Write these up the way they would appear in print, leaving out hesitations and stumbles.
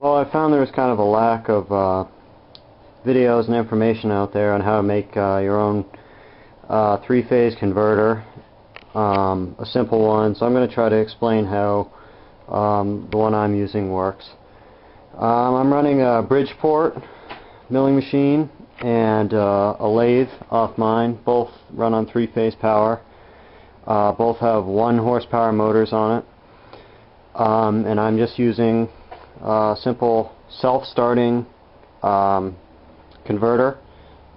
Well, I found there was kind of a lack of videos and information out there on how to make your own three-phase converter, a simple one. So I'm going to try to explain how the one I'm using works. I'm running a Bridgeport milling machine and a lathe off mine. Both run on three-phase power. Both have 1 horsepower motors on it. And I'm just using a simple self-starting converter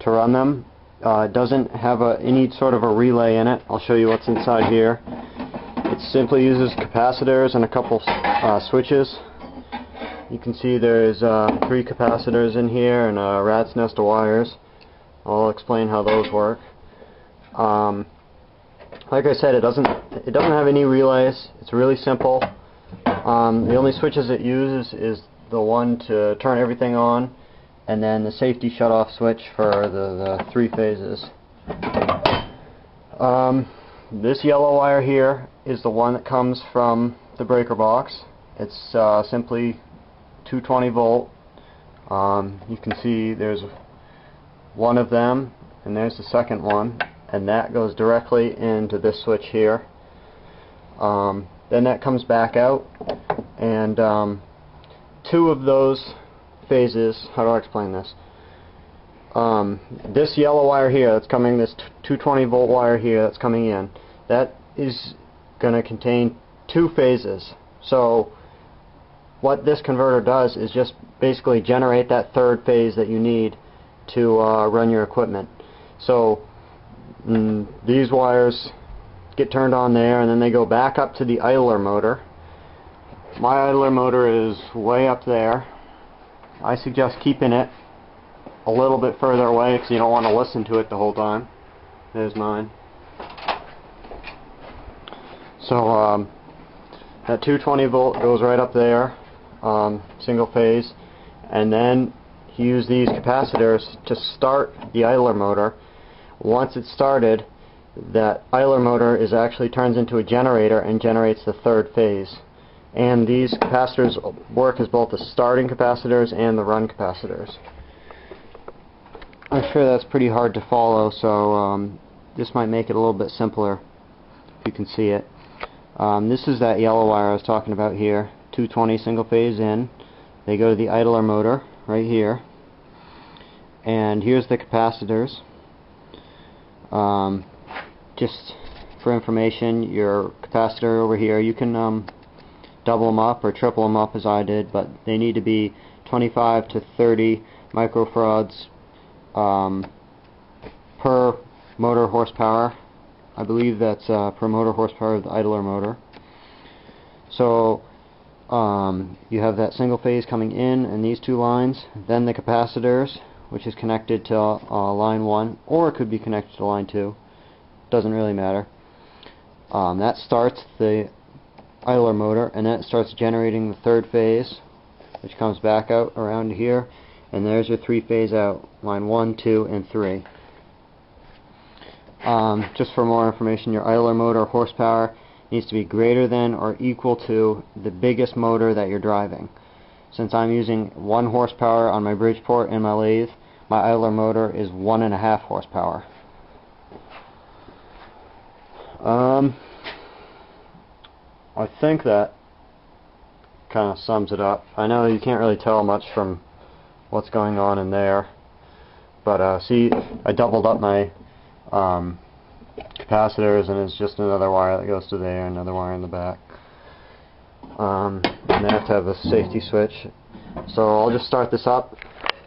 to run them. It doesn't have any sort of a relay in it. I'll show you what's inside here. It simply uses capacitors and a couple switches. You can see there's 3 capacitors in here and a rat's nest of wires. I'll explain how those work. Like I said, it doesn't have any relays. It's really simple. The only switches it uses is the one to turn everything on, and then the safety shut-off switch for the 3 phases. This yellow wire here is the one that comes from the breaker box. It's simply 220 volt. You can see there's one of them, and there's the second one, and that goes directly into this switch here. Then that comes back out, and 2 of those phases, how do I explain this? This yellow wire here that's coming, this 220 volt wire here that's coming in, that is going to contain 2 phases. So what this converter does is just basically generate that 3rd phase that you need to run your equipment. So these wires get turned on there, and then they go back up to the idler motor. My idler motor is way up there. I suggest keeping it a little bit further away because you don't want to listen to it the whole time. There's mine. So that 220 volt goes right up there, single phase, and then you use these capacitors to start the idler motor. Once it's started, that idler motor actually turns into a generator and generates the 3rd phase. And these capacitors work as both the starting capacitors and the run capacitors. I'm sure that's pretty hard to follow, so this might make it a little bit simpler if you can see it. This is that yellow wire I was talking about here, 220 single phase in. They go to the idler motor right here. And here's the capacitors. Just for information, your capacitor over here, you can double them up or triple them up as I did, but they need to be 25 to 30 microfarads per motor horsepower. I believe that's per motor horsepower of the idler motor. So you have that single phase coming in and these 2 lines, then the capacitors, which is connected to line 1, or it could be connected to line 2. Doesn't really matter. That starts the idler motor, and then it starts generating the 3rd phase, which comes back out around here, and there's your 3 phase out, line 1, 2, and 3. Just for more information, your idler motor horsepower needs to be greater than or equal to the biggest motor that you're driving. Since I'm using 1 horsepower on my Bridgeport and my lathe, my idler motor is 1.5 horsepower. I think that kind of sums it up. I know you can't really tell much from what's going on in there, but see, I doubled up my capacitors, and it's just another wire that goes to there, another wire in the back. And they have to have a safety switch. So I'll just start this up.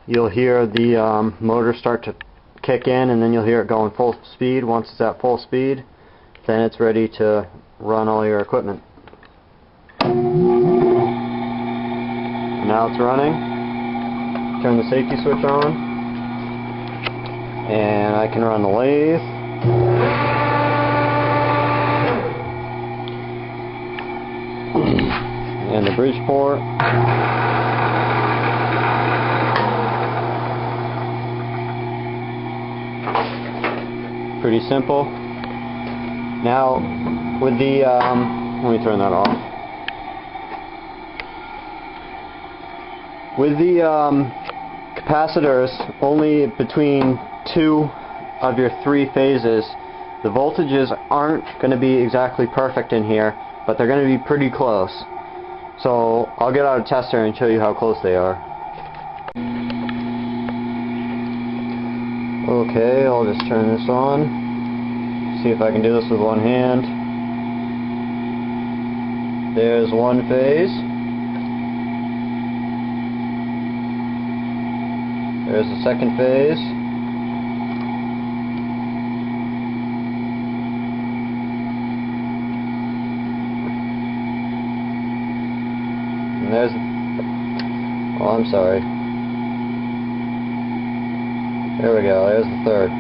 You'll hear the motor start to kick in, and then you'll hear it going full speed. Once it's at full speed, then it's ready to run all your equipment. Now it's running. Turn the safety switch on, and I can run the lathe. And the Bridgeport. Pretty simple. Now with the let me turn that off. With the capacitors only between 2 of your 3 phases, the voltages aren't going to be exactly perfect in here, but they're going to be pretty close. So I'll get out a tester and show you how close they are. Okay, I'll just turn this on. See if I can do this with one hand. There's one phase. There's the second phase. And there's... oh, I'm sorry. There we go, there's the third.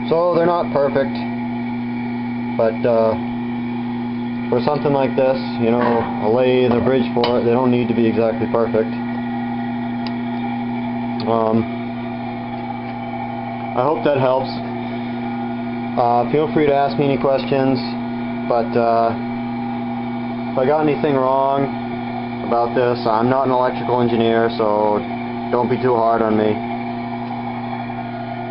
So they're not perfect, but for something like this, you know, a lathe, a bridge for it, they don't need to be exactly perfect. I hope that helps. Feel free to ask me any questions, but if I got anything wrong about this, I'm not an electrical engineer, so don't be too hard on me.